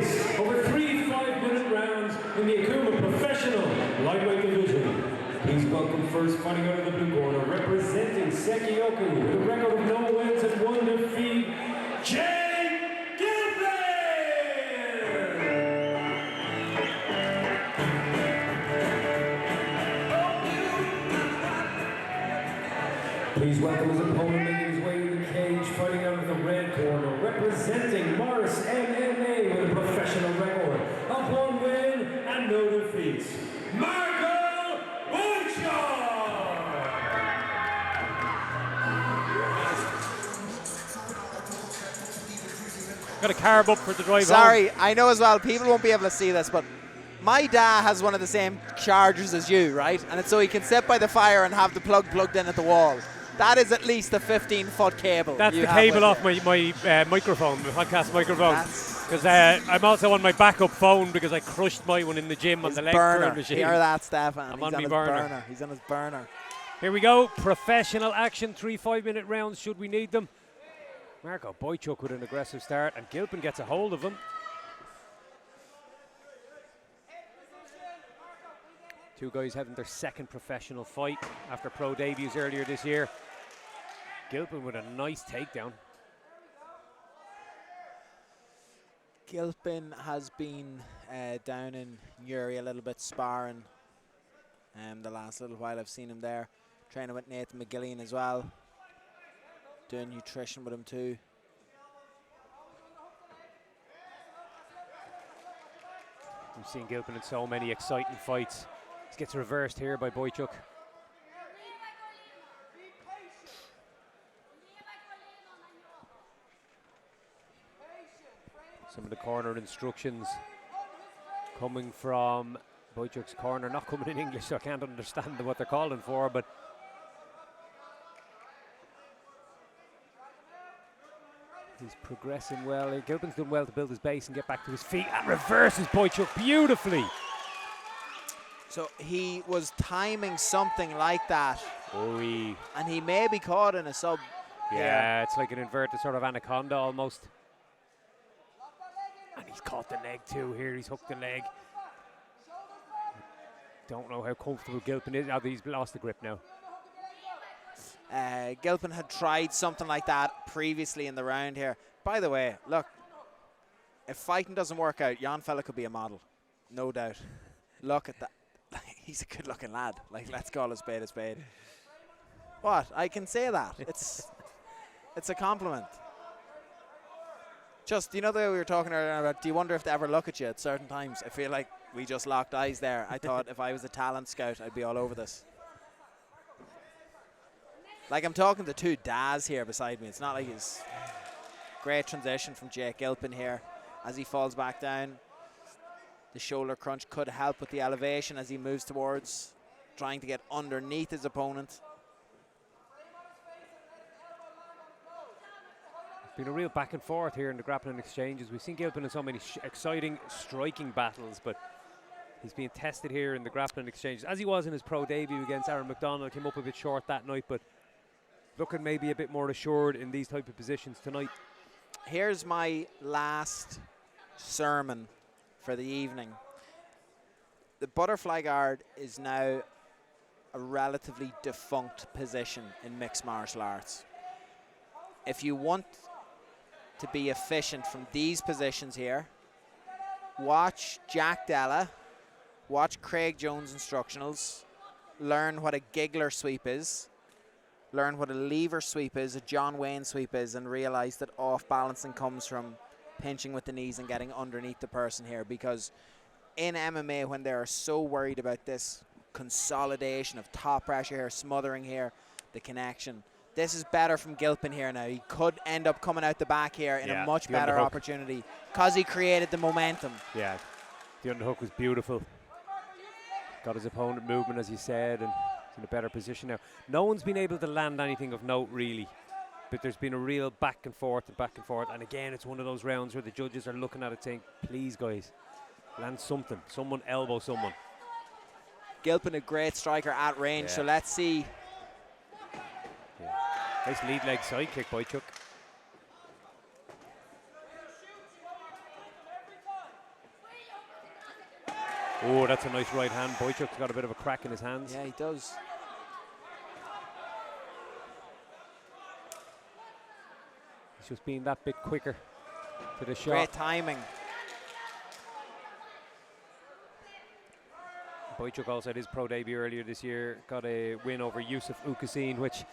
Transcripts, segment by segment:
race over 3 5-minute rounds in the Akuma Professional Lightweight Division. Please welcome first fighting out of the blue corner, representing Sekkyoku with a record of no wins and 1 defeat, Gilpin! Please welcome his opponent making his way to the cage, fighting out of the red corner, representing Mars MMA with a professional record of 1 win and no defeats, Marko Boychuk! Got a carb up for the drive Sorry, home. I know as well, people won't be able to see this, but my dad has one of the same chargers as you, right? And it's so he can sit by the fire and have the plug plugged in at the wall. That is at least a 15-foot cable. That's the cable off my microphone, my podcast microphone. Because I'm also on my backup phone because I crushed my one in the gym on the leg curl machine. Hear that, Stefan? I'm on my burner. He's on his burner. Here we go. Professional action. 3 5-minute rounds should we need them. Marko Boychuk with an aggressive start, and Gilpin gets a hold of him. Two guys having their second professional fight after pro debuts earlier this year. Gilpin with a nice takedown. Gilpin has been down in Newry a little bit sparring the last little while. I've seen him there training with Nathan McGillian as well, doing nutrition with him too. We've seen Gilpin in so many exciting fights. This gets reversed here by Boychuk. Some of the corner instructions coming from Boychuk's corner, not coming in English, so I can't understand what they're calling for, but he's progressing well. Gilpin's done well to build his base and get back to his feet, and reverses Boychuk beautifully. So he was timing something like that. And he may be caught in a sub. Yeah, it's like an inverted sort of anaconda almost. And he's caught the leg too here. He's hooked the leg. Don't know how comfortable Gilpin is. Oh, he's lost the grip now. Gilpin had tried something like that previously in the round here. By the way, look, if fighting doesn't work out, yon fella could be a model. No doubt. Look at that. He's a good-looking lad. Like, let's call a spade a spade. What? I can say that. It's a compliment. Just, you know the way we were talking earlier about, do you wonder if they ever look at you at certain times? I feel like we just locked eyes there. I thought if I was a talent scout, I'd be all over this. Like, I'm talking to two dads here beside me. It's not like he's great transition from Jake Gilpin here as he falls back down. The shoulder crunch could help with the elevation as he moves towards trying to get underneath his opponent. Been a real back and forth here in the grappling exchanges. We've seen Gilpin in so many exciting striking battles, but he's being tested here in the grappling exchanges, as he was in his pro debut against Aaron McDonald. Came up a bit short that night, but looking maybe a bit more assured in these type of positions tonight. Here's my last sermon for the evening. The butterfly guard is now a relatively defunct position in mixed martial arts. If you want to be efficient from these positions here, watch Jack Della, watch Craig Jones instructionals, learn what a giggler sweep is, learn what a lever sweep is, a John Wayne sweep is, and realize that off balancing comes from pinching with the knees and getting underneath the person here, because in MMA, when they are so worried about this consolidation of top pressure here, smothering here, the connection, this is better from Gilpin here now. He could end up coming out the back here in a much better opportunity because he created the momentum. Yeah, the underhook was beautiful. Got his opponent movement, as you said, and he's in a better position now. No one's been able to land anything of note, really. But there's been a real back and forth. And again, it's one of those rounds where the judges are looking at it saying, please, guys, land something. Someone elbow someone. Gilpin, a great striker at range, so let's see. Yeah. Nice lead leg side kick, Boychuk. Oh, that's a nice right hand. Boychuk's got a bit of a crack in his hands. Yeah, he does. He's just being that bit quicker to the shot. Great timing. Boychuk also had his pro debut earlier this year, got a win over Yusuf Ukasin, which,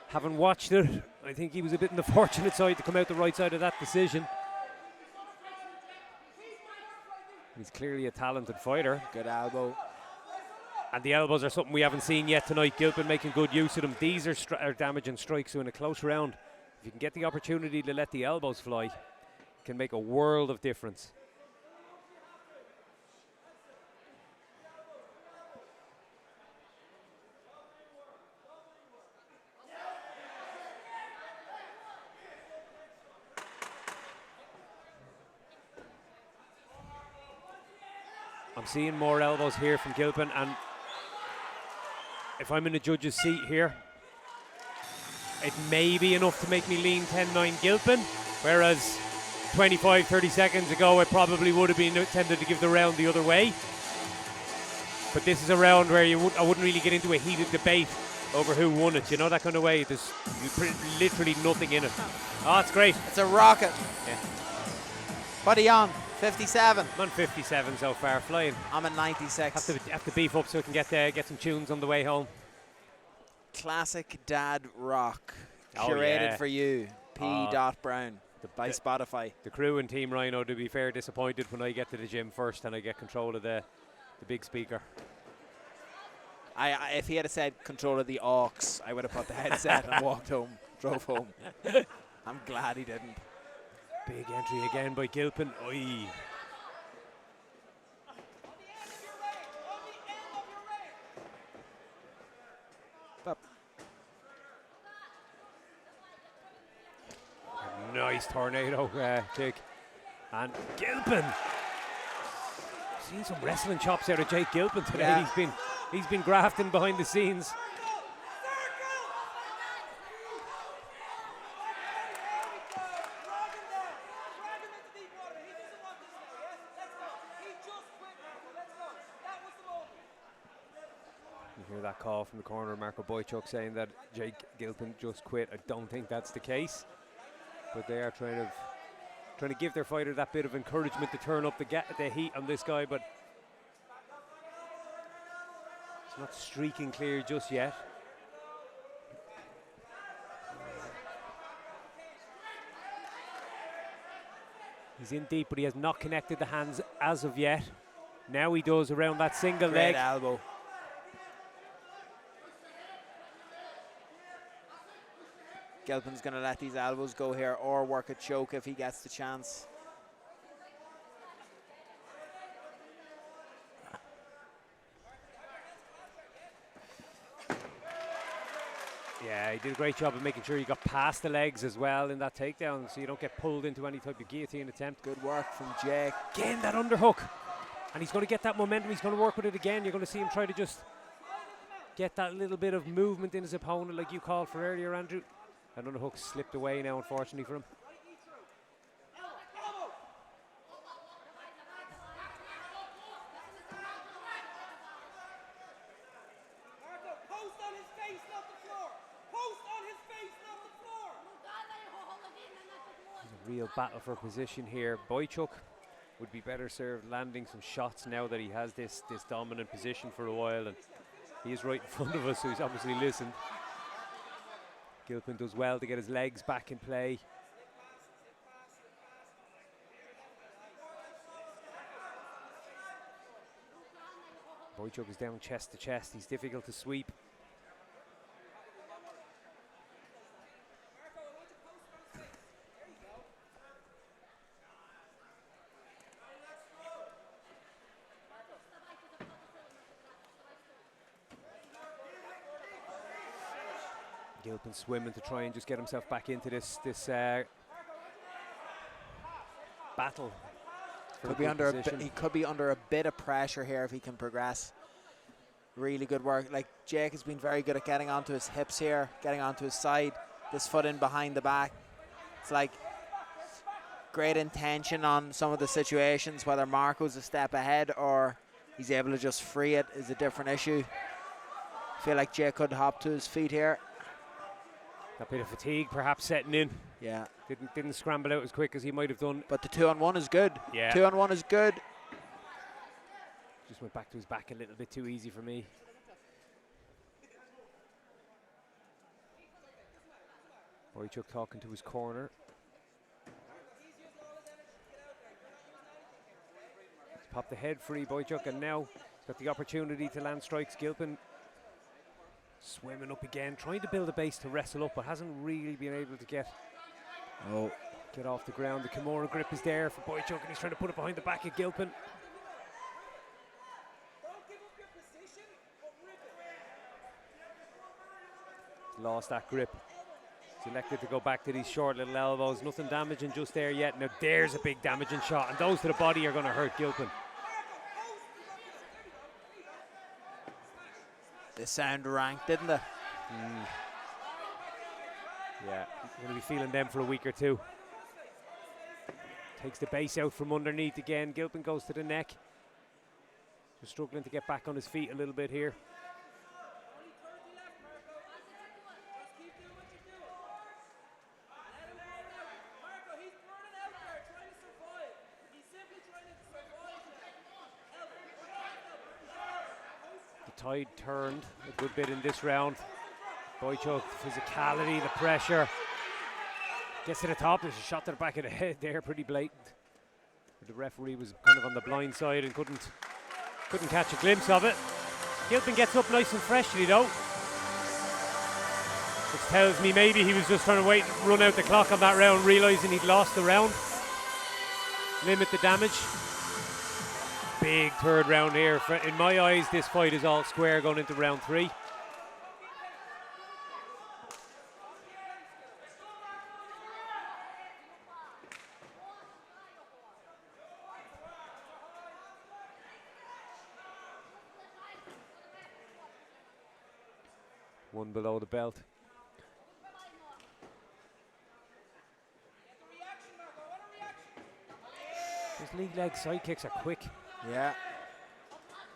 having watched it, I think he was a bit in the fortunate side to come out the right side of that decision. He's clearly a talented fighter. Good elbow. And the elbows are something we haven't seen yet tonight. Gilpin making good use of them. These are damaging strikes, so in a close round, if you can get the opportunity to let the elbows fly, it can make a world of difference. I'm seeing more elbows here from Gilpin, and if I'm in the judge's seat here, it may be enough to make me lean 10-9 Gilpin, whereas 25, 30 seconds ago, it probably would have been tended to give the round the other way. But this is a round where I wouldn't really get into a heated debate over who won it, you know, that kind of way. There's literally nothing in it. Oh, it's great. It's a rocket. Yeah. What are you on? 57. I'm on 57 so far, flying. I'm at 96. Have to beef up so I can get some tunes on the way home. Classic dad rock. Oh, Curated yeah. for you. P. Brown by Spotify. The crew and Team Rhino, to be fair, disappointed when I get to the gym first and I get control of the big speaker. If he had said control of the aux, I would have put the headset and walked home, drove home. I'm glad he didn't. Big entry again by Gilpin. Oy. Nice tornado kick. And Gilpin. Seen some wrestling chops out of Jake Gilpin today. Yeah. He's been grafting behind the scenes. You hear that call from the corner of Marko Boychuk saying that Jake Gilpin just quit. I don't think that's the case, but they are trying to give their fighter that bit of encouragement to turn up the heat on this guy, but it's not streaking clear just yet. He's in deep, but he has not connected the hands as of yet. Now he does around that single leg. Elbow. Gilpin's going to let these elbows go here or work a choke if he gets the chance. Yeah, he did a great job of making sure he got past the legs as well in that takedown, so you don't get pulled into any type of guillotine attempt. Good work from Jake. Again, that underhook. And he's going to get that momentum. He's going to work with it again. You're going to see him try to just get that little bit of movement in his opponent like you called for earlier, Andrew. That underhook slipped away now, unfortunately, for him. Real battle for position here. Boychuk would be better served landing some shots now that he has this dominant position for a while, and he is right in front of us, so he's obviously listened. Gilpin does well to get his legs back in play. Boychuk is down chest to chest. He's difficult to sweep. Gilpin swimming to try and just get himself back into this battle. He could be under a bit of pressure here if he can progress. Really good work. Like, Jake has been very good at getting onto his hips here, getting onto his side, this foot in behind the back. It's like great intention on some of the situations, whether Marko's a step ahead or he's able to just free it is a different issue. Feel like Jay could hop to his feet here. That bit of fatigue perhaps setting in. Yeah. Didn't scramble out as quick as he might have done. But the 2-on-1 is good. Yeah. 2-on-1 is good. Just went back to his back a little bit too easy for me. Boychuk talking to his corner. He's popped the head free, Boychuk, and now he's got the opportunity to land strikes. Gilpin swimming up again, trying to build a base to wrestle up, but hasn't really been able to get off the ground. The Kimura grip is there for Boychuk, and he's trying to put it behind the back of Gilpin. Lost that grip. He's elected to go back to these short little elbows. Nothing damaging just there yet. Now there's a big damaging shot, and those to the body are going to hurt Gilpin. They sound rank, didn't they? Yeah, he's going to be feeling them for a week or two. Takes the base out from underneath again. Gilpin goes to the neck. Just struggling to get back on his feet a little bit here. The tide turned a good bit in this round. Boychuk, the physicality, the pressure. Gets to the top, there's a shot to the back of the head there, pretty blatant. But the referee was kind of on the blind side and couldn't catch a glimpse of it. Gilpin gets up nice and freshly though. Which tells me maybe he was just trying to wait and run out the clock on that round, realising he'd lost the round. Limit the damage. Big third round here. In my eyes, this fight is all square going into round 3. One below the belt. His league leg side kicks are quick. Yeah.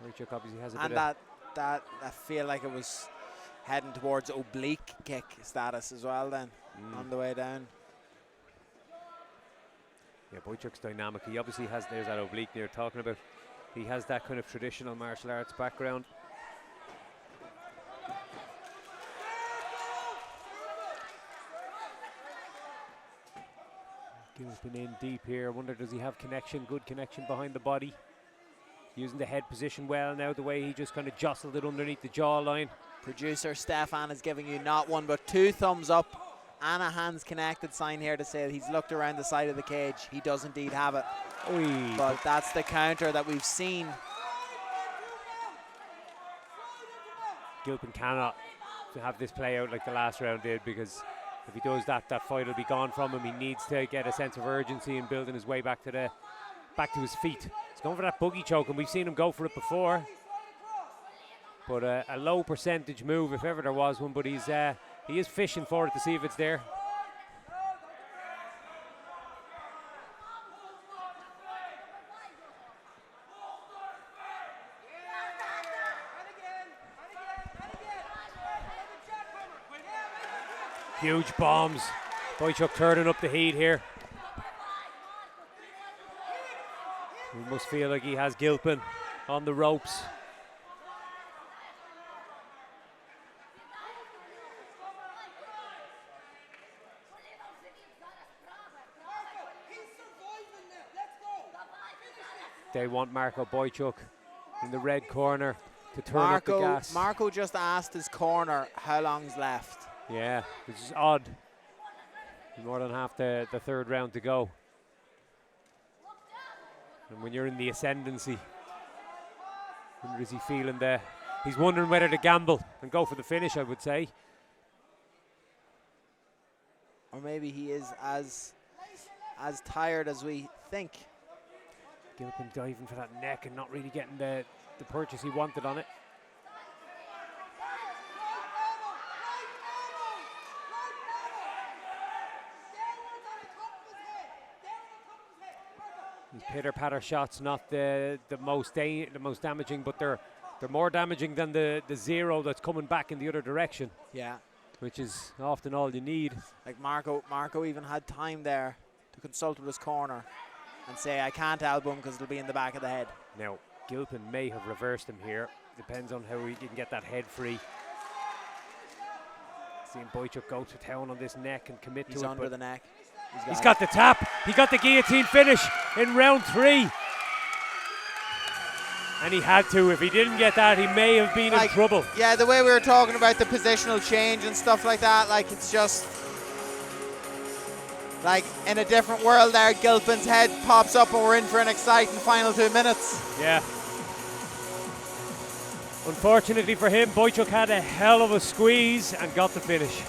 Boychuk obviously has a And bit of that I feel like it was heading towards oblique kick status as well then on the way down. Yeah, Boychuk's dynamic. He obviously has, there's that oblique you're talking about. He has that kind of traditional martial arts background. Gilpin in deep here. I wonder, does he have connection, good connection behind the body? Using the head position well now, the way he just kind of jostled it underneath the jawline. Producer Stefan is giving you not one but 2 thumbs up and a hands connected sign here to say that he's looked around the side of the cage. He does indeed have it. Oy. But that's the counter that we've seen. Gilpin cannot have this play out like the last round did, because if he does that, that fight will be gone from him. He needs to get a sense of urgency and building his way back to his feet. He's going for that boogie choke, and we've seen him go for it before. But a low percentage move, if ever there was one. But he is fishing for it to see if it's there. Huge bombs. Boychuk turning up the heat here. He must feel like he has Gilpin on the ropes. They want Marko Boychuk in the red corner to turn up the gas. Marko just asked his corner how long's left. Yeah, which is odd. More than half the third round to go. And when you're in the ascendancy, is he feeling there? He's wondering whether to gamble and go for the finish, I would say. Or maybe he is as tired as we think. Gilpin diving for that neck and not really getting the purchase he wanted on it. These pitter-patter shots, not the most damaging, but they're more damaging than the zero that's coming back in the other direction. Yeah. Which is often all you need. Like Marko even had time there to consult with his corner and say, I can't elbow him because it'll be in the back of the head. Now, Gilpin may have reversed him here. Depends on how he can get that head free. Seeing Boychuk go to town on this neck and commit to it. He's under the neck. He's got the tap. He got the guillotine finish in round 3. And he had to. If he didn't get that, he may have been in trouble. Yeah, the way we were talking about the positional change and stuff like that, like it's just like in a different world there, Gilpin's head pops up and we're in for an exciting final 2 minutes. Yeah. Unfortunately for him, Boychuk had a hell of a squeeze and got the finish.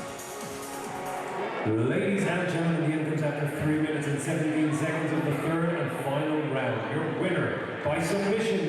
Ladies and gentlemen, the end comes after 3 minutes and 17 seconds of the third and final round. Your winner by submission